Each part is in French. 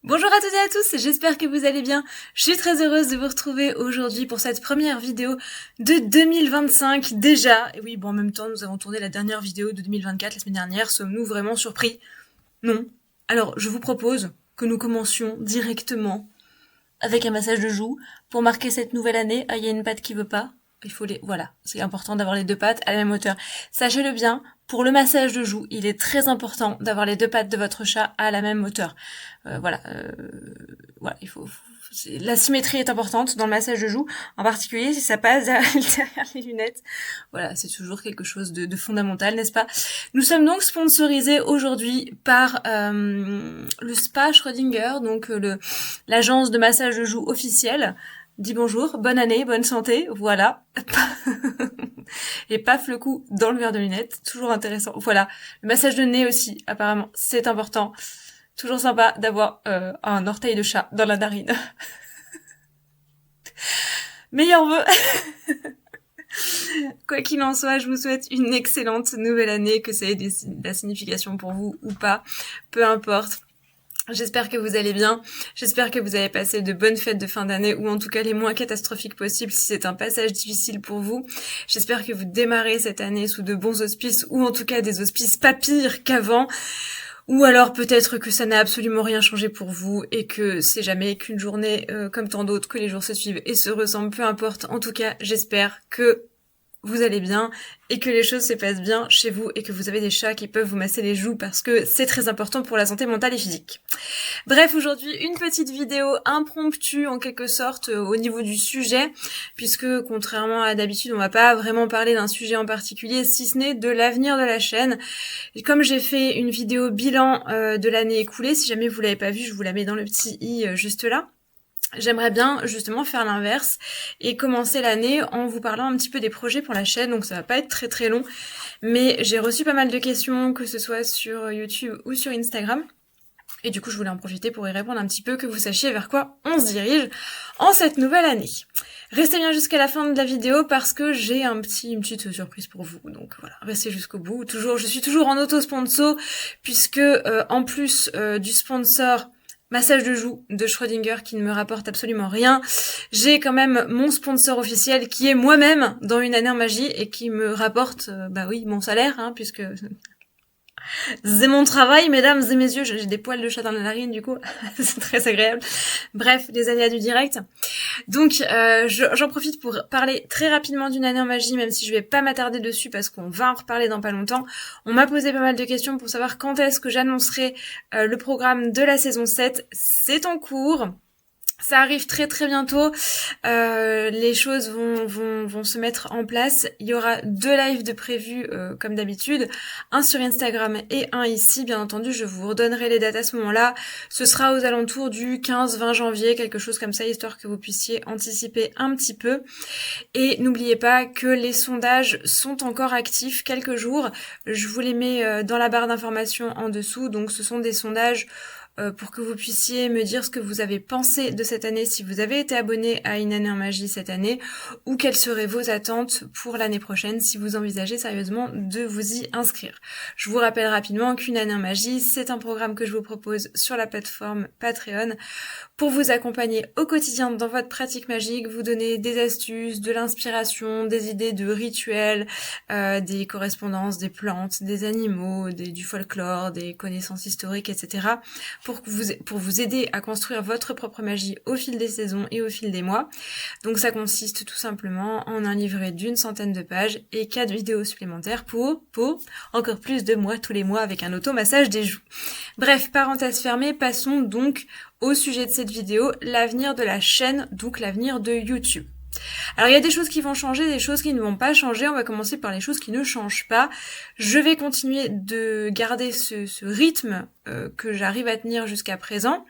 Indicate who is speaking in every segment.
Speaker 1: Bonjour à toutes et à tous, j'espère que vous allez bien. Je suis très heureuse de vous retrouver aujourd'hui pour cette première vidéo de 2025 déjà. Et oui, bon, en même temps, nous avons tourné la dernière vidéo de 2024 la semaine dernière. Sommes-nous vraiment surpris? Non. Alors, je vous propose que nous commencions directement avec un massage de joue pour marquer cette nouvelle année. Ah, il y a une patte qui veut pas. Il faut les... Voilà, c'est important d'avoir les deux pattes à la même hauteur. Sachez-le bien, pour le massage de joue, il est très important d'avoir les deux pattes de votre chat à la même hauteur. Voilà, il faut... La symétrie est importante dans le massage de joue, en particulier si ça passe derrière les lunettes. Voilà, c'est toujours quelque chose de fondamental, n'est-ce pas? Nous sommes donc sponsorisés aujourd'hui par le Spa Schrödinger, donc l'agence de massage de joue officielle. Dis bonjour, bonne année, bonne santé, voilà. Et paf le coup dans le verre de lunettes, toujours intéressant. Voilà, le massage de nez aussi, apparemment, c'est important. Toujours sympa d'avoir un orteil de chat dans la narine. Meilleur vœu. Quoi qu'il en soit, je vous souhaite une excellente nouvelle année, que ça ait de la signification pour vous ou pas, peu importe. J'espère que vous allez bien, j'espère que vous avez passé de bonnes fêtes de fin d'année, ou en tout cas les moins catastrophiques possibles si c'est un passage difficile pour vous. J'espère que vous démarrez cette année sous de bons auspices, ou en tout cas des auspices pas pires qu'avant. Ou alors peut-être que ça n'a absolument rien changé pour vous et que c'est jamais qu'une journée comme tant d'autres, que les jours se suivent et se ressemblent, peu importe. En tout cas, j'espère que vous allez bien et que les choses se passent bien chez vous et que vous avez des chats qui peuvent vous masser les joues parce que c'est très important pour la santé mentale et physique. Bref, aujourd'hui, une petite vidéo impromptue en quelque sorte au niveau du sujet, puisque contrairement à d'habitude, on va pas vraiment parler d'un sujet en particulier, si ce n'est de l'avenir de la chaîne. Et comme j'ai fait une vidéo bilan de l'année écoulée, si jamais vous l'avez pas vue, je vous la mets dans le petit i juste là. J'aimerais bien justement faire l'inverse et commencer l'année en vous parlant un petit peu des projets pour la chaîne, donc ça va pas être très très long, mais j'ai reçu pas mal de questions, que ce soit sur YouTube ou sur Instagram, et du coup je voulais en profiter pour y répondre un petit peu, que vous sachiez vers quoi on se dirige en cette nouvelle année. Restez bien jusqu'à la fin de la vidéo parce que j'ai une petite surprise pour vous, donc voilà, restez jusqu'au bout. Je suis toujours en auto-sponsor, puisque en plus du sponsor massage de joue de Schrödinger qui ne me rapporte absolument rien, j'ai quand même mon sponsor officiel qui est moi-même dans une année en magie et qui me rapporte, mon salaire, hein, puisque c'est mon travail, mesdames et messieurs. J'ai des poils de chat dans la narine, du coup, c'est très agréable. Bref, les aléas du direct. Donc, j'en profite pour parler très rapidement d'une année en magie, même si je vais pas m'attarder dessus parce qu'on va en reparler dans pas longtemps. On m'a posé pas mal de questions pour savoir quand est-ce que j'annoncerai le programme de la saison 7. C'est en cours. Ça arrive très très bientôt, les choses vont se mettre en place. Il y aura 2 lives de prévus comme d'habitude, un sur Instagram et un ici. Bien entendu, je vous redonnerai les dates à ce moment-là. Ce sera aux alentours du 15-20 janvier, quelque chose comme ça, histoire que vous puissiez anticiper un petit peu. Et n'oubliez pas que les sondages sont encore actifs quelques jours. Je vous les mets dans la barre d'informations en dessous. Donc ce sont des sondages pour que vous puissiez me dire ce que vous avez pensé de cette année, si vous avez été abonné à Une année en magie cette année, ou quelles seraient vos attentes pour l'année prochaine si vous envisagez sérieusement de vous y inscrire. Je vous rappelle rapidement qu'Une année en magie, c'est un programme que je vous propose sur la plateforme Patreon pour vous accompagner au quotidien dans votre pratique magique, vous donner des astuces, de l'inspiration, des idées de rituels, des correspondances, des plantes, des animaux, du folklore, des connaissances historiques, etc. pour vous aider à construire votre propre magie au fil des saisons et au fil des mois. Donc ça consiste tout simplement en un livret d'une centaine de pages et 4 vidéos supplémentaires pour encore plus de mois tous les mois avec un automassage des joues. Bref, parenthèse fermée, passons donc au sujet de cette vidéo, l'avenir de la chaîne, donc l'avenir de YouTube. Alors il y a des choses qui vont changer, des choses qui ne vont pas changer. On va commencer par les choses qui ne changent pas. Je vais continuer de garder ce rythme que j'arrive à tenir jusqu'à présent.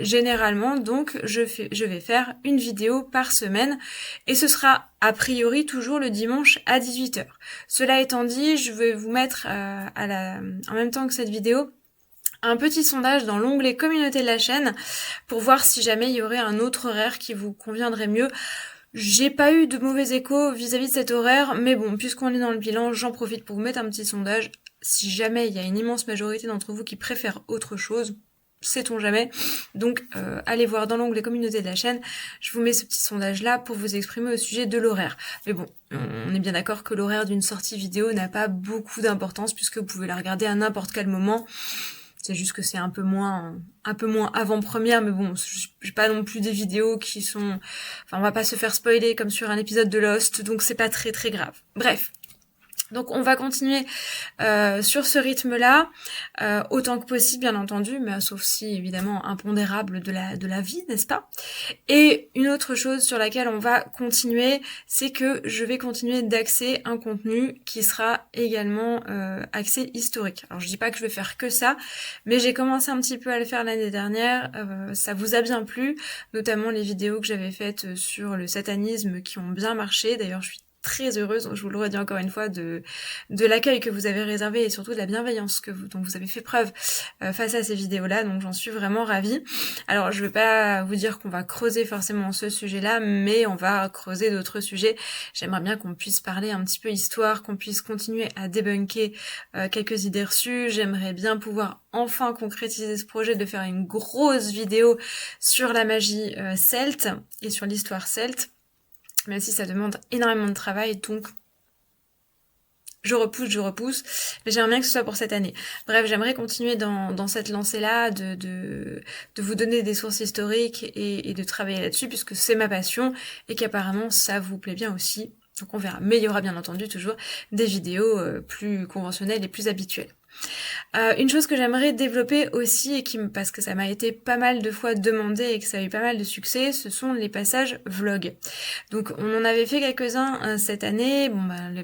Speaker 1: Généralement, donc, je vais faire une vidéo par semaine et ce sera a priori toujours le dimanche à 18h. Cela étant dit, je vais vous mettre en même temps que cette vidéo un petit sondage dans l'onglet communauté de la chaîne pour voir si jamais il y aurait un autre horaire qui vous conviendrait mieux. J'ai pas eu de mauvais échos vis-à-vis de cet horaire, mais bon, puisqu'on est dans le bilan, j'en profite pour vous mettre un petit sondage. Si jamais il y a une immense majorité d'entre vous qui préfèrent autre chose, sait-on jamais. Donc allez voir dans l'onglet communauté de la chaîne, je vous mets ce petit sondage là pour vous exprimer au sujet de l'horaire. Mais bon, on est bien d'accord que l'horaire d'une sortie vidéo n'a pas beaucoup d'importance puisque vous pouvez la regarder à n'importe quel moment. C'est juste que c'est un peu moins avant-première, mais bon, j'ai pas non plus des vidéos qui sont... Enfin, on va pas se faire spoiler comme sur un épisode de Lost, donc c'est pas très très grave. Bref. Donc on va continuer sur ce rythme-là, autant que possible bien entendu, mais sauf si évidemment impondérable de la vie, n'est-ce pas? Et une autre chose sur laquelle on va continuer, c'est que je vais continuer d'axer un contenu qui sera également axé historique. Alors je dis pas que je vais faire que ça, mais j'ai commencé un petit peu à le faire l'année dernière, ça vous a bien plu, notamment les vidéos que j'avais faites sur le satanisme qui ont bien marché. D'ailleurs je suis très heureuse, je vous le redis encore une fois, de l'accueil que vous avez réservé et surtout de la bienveillance dont vous avez fait preuve face à ces vidéos-là, donc j'en suis vraiment ravie. Alors je vais pas vous dire qu'on va creuser forcément ce sujet-là, mais on va creuser d'autres sujets. J'aimerais bien qu'on puisse parler un petit peu histoire, qu'on puisse continuer à débunker quelques idées reçues. J'aimerais bien pouvoir enfin concrétiser ce projet de faire une grosse vidéo sur la magie celte et sur l'histoire celte, même si ça demande énormément de travail, donc je repousse, mais j'aimerais bien que ce soit pour cette année. Bref, j'aimerais continuer dans cette lancée-là, de vous donner des sources historiques et de travailler là-dessus, puisque c'est ma passion, et qu'apparemment ça vous plaît bien aussi, donc on verra. Mais il y aura bien entendu toujours des vidéos plus conventionnelles et plus habituelles. Une chose que j'aimerais développer aussi et parce que ça m'a été pas mal de fois demandé et que ça a eu pas mal de succès, ce sont les passages vlog. Donc on en avait fait quelques-uns cette année,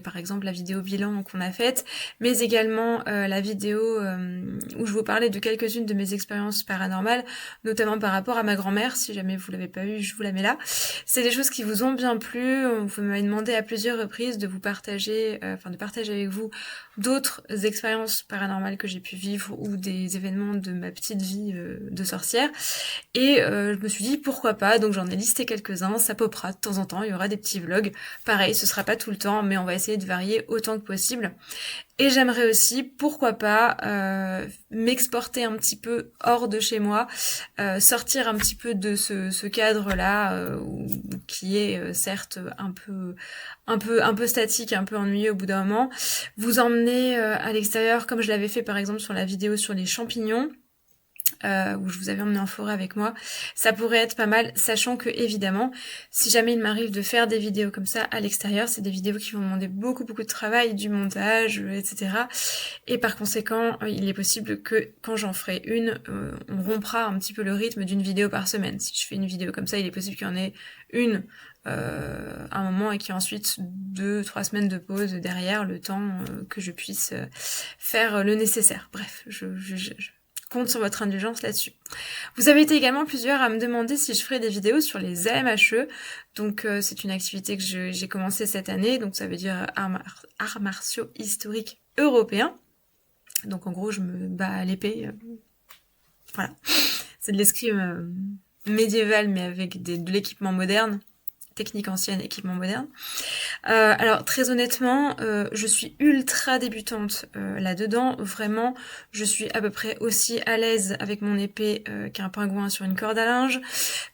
Speaker 1: par exemple la vidéo bilan qu'on a faite, mais également la vidéo où je vous parlais de quelques-unes de mes expériences paranormales, notamment par rapport à ma grand-mère. Si jamais vous l'avez pas vue, je vous la mets là. C'est des choses qui vous ont bien plu. Vous m'avez demandé à plusieurs reprises de vous partager, de partager avec vous d'autres expériences paranormales que j'ai pu vivre ou des événements de ma petite vie de sorcière. Et je me suis dit pourquoi pas, donc j'en ai listé quelques-uns, ça popera de temps en temps, il y aura des petits vlogs. Pareil, ce sera pas tout le temps, mais on va essayer de varier autant que possible. Et j'aimerais aussi, pourquoi pas, m'exporter un petit peu hors de chez moi, sortir un petit peu de ce cadre-là, qui est certes un peu statique, un peu ennuyeux au bout d'un moment. Vous emmener à l'extérieur, comme je l'avais fait par exemple sur la vidéo sur les champignons, où je vous avais emmené en forêt avec moi, ça pourrait être pas mal, sachant que évidemment, si jamais il m'arrive de faire des vidéos comme ça à l'extérieur, c'est des vidéos qui vont demander beaucoup de travail, du montage, etc. Et par conséquent, il est possible que quand j'en ferai une, on rompra un petit peu le rythme d'une vidéo par semaine. Si je fais une vidéo comme ça, il est possible qu'il y en ait une un moment et qu'il y ait ensuite 2-3 semaines de pause derrière, le temps que je puisse faire le nécessaire. Bref, je compte sur votre indulgence là-dessus. Vous avez été également plusieurs à me demander si je ferais des vidéos sur les AMHE. Donc c'est une activité que j'ai commencée cette année, donc ça veut dire arts martiaux historiques européens. Donc en gros je me bats à l'épée. Voilà. C'est de l'escrime médiéval mais avec de l'équipement moderne. Technique ancienne, équipement moderne. Alors très honnêtement, je suis ultra débutante là-dedans. Vraiment, je suis à peu près aussi à l'aise avec mon épée qu'un pingouin sur une corde à linge.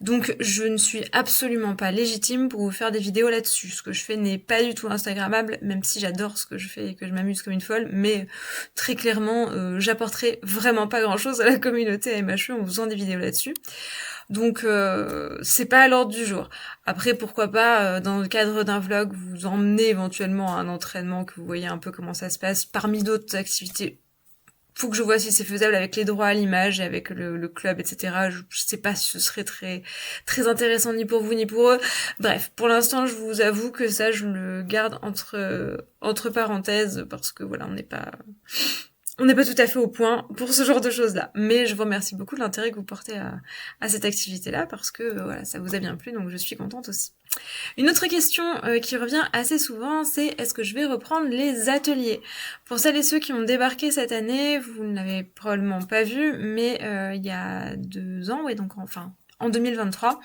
Speaker 1: Donc je ne suis absolument pas légitime pour vous faire des vidéos là-dessus. Ce que je fais n'est pas du tout instagrammable, même si j'adore ce que je fais et que je m'amuse comme une folle. Mais très clairement, j'apporterai vraiment pas grand-chose à la communauté AMHE en faisant des vidéos là-dessus. Donc c'est pas à l'ordre du jour. Après pourquoi pas dans le cadre d'un vlog vous emmener éventuellement à un entraînement, que vous voyez un peu comment ça se passe parmi d'autres activités. Faut que je vois si c'est faisable avec les droits à l'image et avec le club, etc. Je sais pas si ce serait très très intéressant ni pour vous ni pour eux. Bref, pour l'instant je vous avoue que ça je le garde entre parenthèses parce que voilà, on n'est pas tout à fait au point pour ce genre de choses-là. Mais je vous remercie beaucoup de l'intérêt que vous portez à cette activité-là parce que voilà, ça vous a bien plu, donc je suis contente aussi. Une autre question qui revient assez souvent, c'est est-ce que je vais reprendre les ateliers? Pour celles et ceux qui ont débarqué cette année, vous ne l'avez probablement pas vu, mais il y a 2 ans, ouais, donc en en 2023,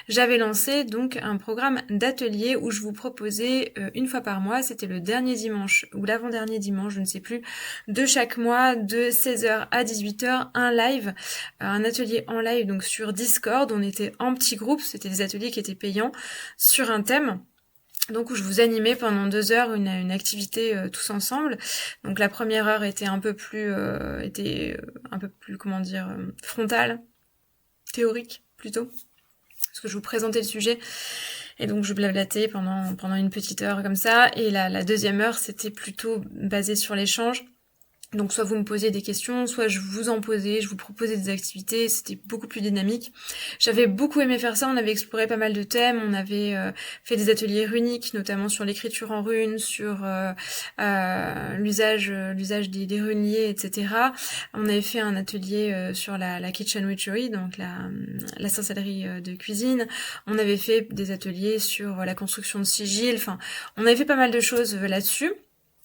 Speaker 1: j'avais lancé donc un programme d'atelier où je vous proposais une fois par mois, c'était le dernier dimanche ou l'avant-dernier dimanche, je ne sais plus, de chaque mois, de 16h à 18h, un live, un atelier en live donc sur Discord. On était en petits groupes, c'était des ateliers qui étaient payants sur un thème. Donc où je vous animais pendant 2 heures une activité tous ensemble. Donc la première heure était un peu plus frontale, théorique plutôt, parce que je vous présentais le sujet et donc je blablatais pendant une petite heure comme ça. Et la deuxième heure c'était plutôt basé sur l'échange. Donc soit vous me posiez des questions, soit je vous en posais, je vous proposais des activités, c'était beaucoup plus dynamique. J'avais beaucoup aimé faire ça, on avait exploré pas mal de thèmes, on avait fait des ateliers runiques, notamment sur l'écriture en runes, sur l'usage des runiers, etc. On avait fait un atelier sur la kitchen witchery, donc la sorcellerie de cuisine. On avait fait des ateliers sur la construction de sigils, enfin on avait fait pas mal de choses là-dessus.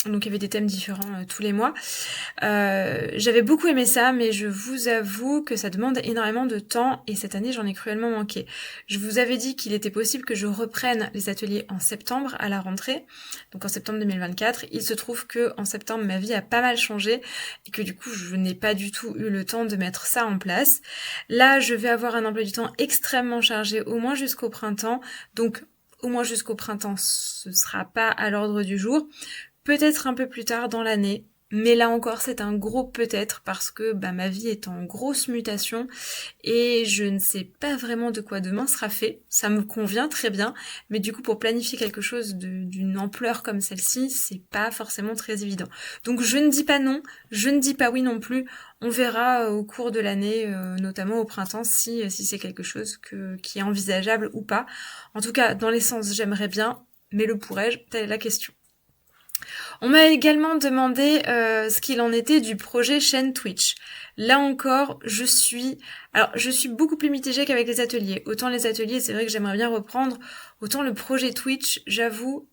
Speaker 1: Donc il y avait des thèmes différents tous les mois. J'avais beaucoup aimé ça, mais je vous avoue que ça demande énormément de temps et cette année j'en ai cruellement manqué. Je vous avais dit qu'il était possible que je reprenne les ateliers en septembre à la rentrée, donc en septembre 2024. Il se trouve que en septembre ma vie a pas mal changé et que du coup je n'ai pas du tout eu le temps de mettre ça en place. Là je vais avoir un emploi du temps extrêmement chargé, au moins jusqu'au printemps, donc au moins jusqu'au printemps ce sera pas à l'ordre du jour. Peut-être un peu plus tard dans l'année, mais là encore c'est un gros peut-être parce que ma vie est en grosse mutation et je ne sais pas vraiment de quoi demain sera fait. Ça me convient très bien, mais du coup pour planifier quelque chose d'une ampleur comme celle-ci, c'est pas forcément très évident. Donc je ne dis pas non, je ne dis pas oui non plus. On verra au cours de l'année, notamment au printemps, si c'est quelque chose qui est envisageable ou pas. En tout cas, dans l'essence, j'aimerais bien, mais le pourrais-je, telle est la question. On m'a également demandé ce qu'il en était du projet chaîne Twitch. Là encore, je suis beaucoup plus mitigée qu'avec les ateliers. Autant les ateliers, c'est vrai que j'aimerais bien reprendre, autant le projet Twitch, j'avoue,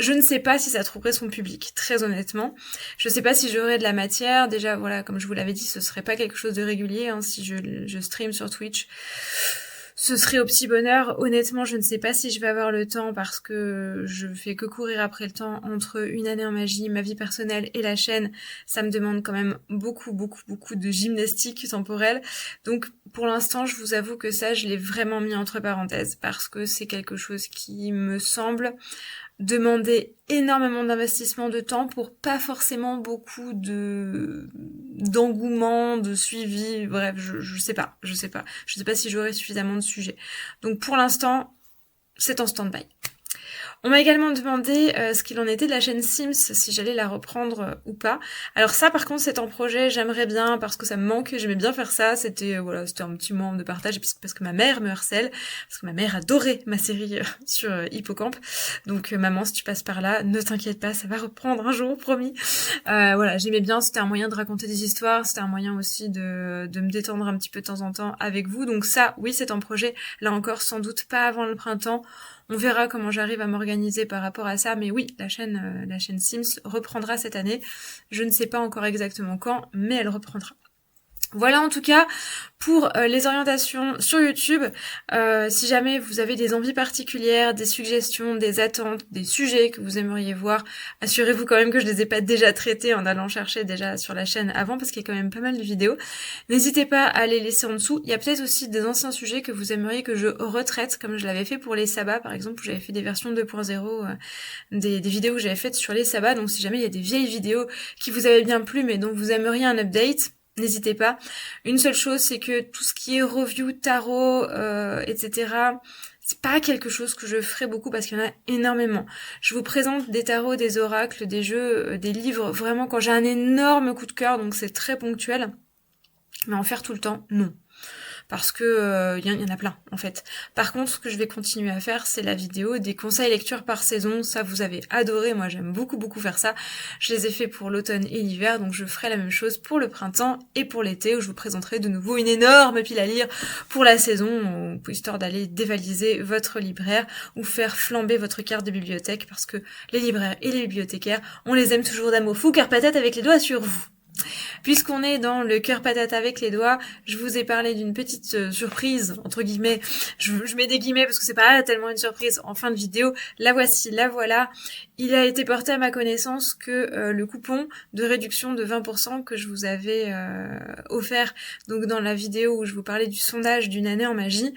Speaker 1: je ne sais pas si ça trouverait son public, très honnêtement. Je ne sais pas si j'aurais de la matière. Déjà, voilà, comme je vous l'avais dit, ce serait pas quelque chose de régulier si je stream sur Twitch. Ce serait au petit bonheur. Honnêtement, je ne sais pas si je vais avoir le temps parce que je fais que courir après le temps entre une année en magie, ma vie personnelle et la chaîne. Ça me demande quand même beaucoup de gymnastique temporelle. Donc, pour l'instant, je vous avoue que ça, je l'ai vraiment mis entre parenthèses parce que c'est quelque chose qui me semble demander énormément d'investissement de temps pour pas forcément beaucoup d'engouement, de suivi, bref, je sais pas. Je sais pas si j'aurai suffisamment de sujets. Donc pour l'instant, c'est en stand-by. On m'a également demandé ce qu'il en était de la chaîne Sims, si j'allais la reprendre ou pas. Alors ça par contre c'est en projet, j'aimerais bien parce que ça me manque, j'aimais bien faire ça, c'était un petit moment de partage parce que ma mère me harcèle, parce que ma mère adorait ma série sur Hippocampe. Donc maman si tu passes par là, ne t'inquiète pas, ça va reprendre un jour, promis. J'aimais bien, c'était un moyen de raconter des histoires, c'était un moyen aussi de me détendre un petit peu de temps en temps avec vous. Donc ça, oui c'est en projet, là encore sans doute pas avant le printemps. On verra comment j'arrive à m'organiser par rapport à ça, mais oui, la chaîne Sims reprendra cette année. Je ne sais pas encore exactement quand, mais elle reprendra. Voilà en tout cas pour les orientations sur YouTube. Si jamais vous avez des envies particulières, des suggestions, des attentes, des sujets que vous aimeriez voir, assurez-vous quand même que je les ai pas déjà traités en allant chercher déjà sur la chaîne avant parce qu'il y a quand même pas mal de vidéos. N'hésitez pas à les laisser en dessous. Il y a peut-être aussi des anciens sujets que vous aimeriez que je retraite comme je l'avais fait pour les sabbats par exemple où j'avais fait des versions 2.0 des vidéos que j'avais faites sur les sabbats. Donc si jamais il y a des vieilles vidéos qui vous avaient bien plu mais dont vous aimeriez un update, n'hésitez pas. Une seule chose, c'est que tout ce qui est review, tarot, etc., c'est pas quelque chose que je ferai beaucoup parce qu'il y en a énormément. Je vous présente des tarots, des oracles, des jeux, des livres, vraiment quand j'ai un énorme coup de cœur, donc c'est très ponctuel. Mais en faire tout le temps, non. Parce que y en a plein en fait. Par contre, ce que je vais continuer à faire, c'est la vidéo des conseils lecture par saison. Ça, vous avez adoré. Moi, j'aime beaucoup faire ça. Je les ai fait pour l'automne et l'hiver, donc je ferai la même chose pour le printemps et pour l'été, où je vous présenterai de nouveau une énorme pile à lire pour la saison, histoire d'aller dévaliser votre libraire ou faire flamber votre carte de bibliothèque, parce que les libraires et les bibliothécaires, on les aime toujours d'amour fou, car peut-être avec les doigts sur vous. Puisqu'on est dans le cœur patate avec les doigts, je vous ai parlé d'une petite surprise, entre guillemets. Je mets des guillemets parce que c'est pas tellement une surprise en fin de vidéo. La voici, la voilà. Il a été porté à ma connaissance que le coupon de réduction de 20% que je vous avais offert donc dans la vidéo où je vous parlais du sondage d'une année en magie,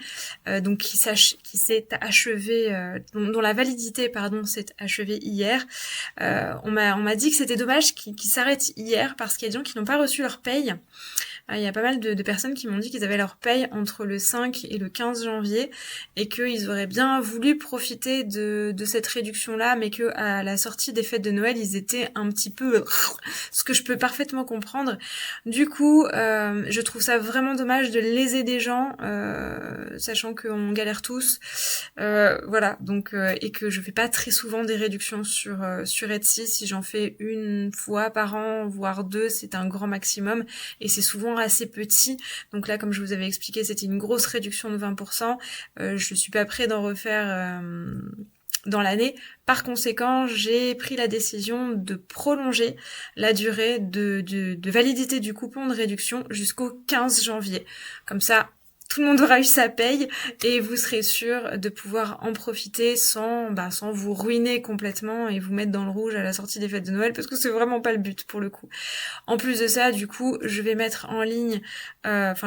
Speaker 1: donc qui s'est achevé, dont la validité s'est achevée hier. On m'a dit que c'était dommage qu'il s'arrête hier parce qu'il y a des gens qui n'ont pas reçu leur paye. Il y a pas mal de personnes qui m'ont dit qu'ils avaient leur paye entre le 5 et le 15 janvier et qu'ils auraient bien voulu profiter de cette réduction-là, mais que à la sortie des fêtes de Noël, ils étaient un petit peu... ce que je peux parfaitement comprendre. Du coup, je trouve ça vraiment dommage de léser des gens, sachant qu'on galère tous. Voilà, donc et que je fais pas très souvent des réductions sur Etsy. Si j'en fais une fois par an, voire deux, c'est un grand maximum. Et c'est souvent assez petit. Donc là, comme je vous avais expliqué, c'était une grosse réduction de 20%. Je suis pas prêt d'en refaire dans l'année. Par conséquent, j'ai pris la décision de prolonger la durée de validité du coupon de réduction jusqu'au 15 janvier. Comme ça, tout le monde aura eu sa paye et vous serez sûr de pouvoir en profiter sans vous ruiner complètement et vous mettre dans le rouge à la sortie des fêtes de Noël, parce que c'est vraiment pas le but pour le coup. En plus de ça, du coup, je vais mettre en ligne,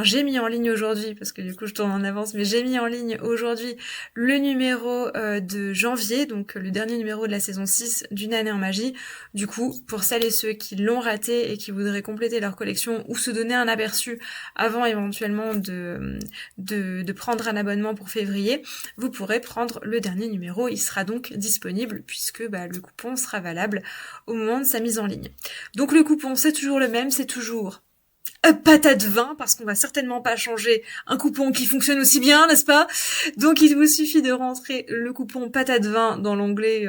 Speaker 1: j'ai mis en ligne aujourd'hui, parce que du coup je tourne en avance, mais j'ai mis en ligne aujourd'hui le numéro de janvier, donc le dernier numéro de la saison 6 d'une année en magie. Du coup, pour celles et ceux qui l'ont raté et qui voudraient compléter leur collection ou se donner un aperçu avant éventuellement de prendre un abonnement pour février, vous pourrez prendre le dernier numéro. Il sera donc disponible puisque le coupon sera valable au moment de sa mise en ligne. Donc le coupon, c'est toujours le même, c'est toujours patate 20, parce qu'on va certainement pas changer un coupon qui fonctionne aussi bien, n'est-ce pas? Donc il vous suffit de rentrer le coupon patate 20 dans l'onglet,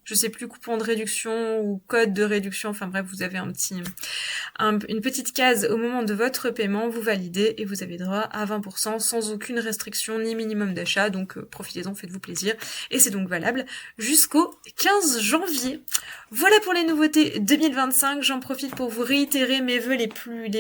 Speaker 1: je sais plus, coupon de réduction ou code de réduction, enfin bref, vous avez une petite case au moment de votre paiement, vous validez et vous avez droit à 20% sans aucune restriction ni minimum d'achat, donc profitez-en, faites-vous plaisir. Et c'est donc valable jusqu'au 15 janvier. Voilà pour les nouveautés 2025, j'en profite pour vous réitérer mes vœux les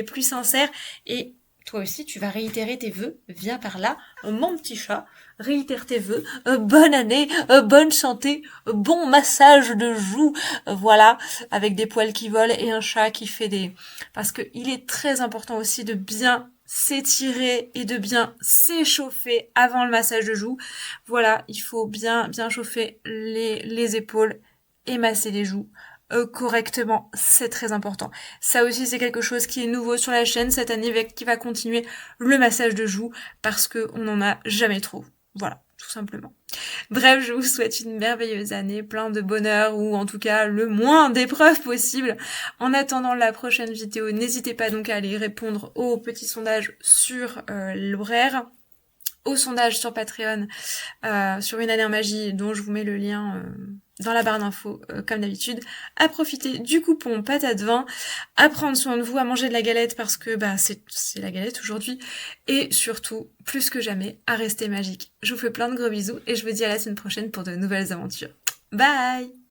Speaker 1: plus sincères, et toi aussi tu vas réitérer tes vœux, viens par là, mon petit chat, réitère tes vœux, bonne année, bonne santé, bon massage de joues, voilà, avec des poils qui volent et un chat qui fait parce que il est très important aussi de bien s'étirer et de bien s'échauffer avant le massage de joues. Voilà, il faut bien chauffer les épaules et masser les joues correctement, c'est très important. Ça aussi, c'est quelque chose qui est nouveau sur la chaîne cette année, qui va continuer le massage de joues, parce que on n'en a jamais trop. Voilà, tout simplement. Bref, je vous souhaite une merveilleuse année, plein de bonheur, ou en tout cas le moins d'épreuves possible. En attendant la prochaine vidéo, n'hésitez pas donc à aller répondre au petit sondage sur l'horaire, au sondage sur Patreon sur une année en magie, dont je vous mets le lien dans la barre d'infos comme d'habitude, à profiter du coupon patate 20, à prendre soin de vous, à manger de la galette parce que c'est la galette aujourd'hui, et surtout, plus que jamais, à rester magique. Je vous fais plein de gros bisous et je vous dis à la semaine prochaine pour de nouvelles aventures. Bye!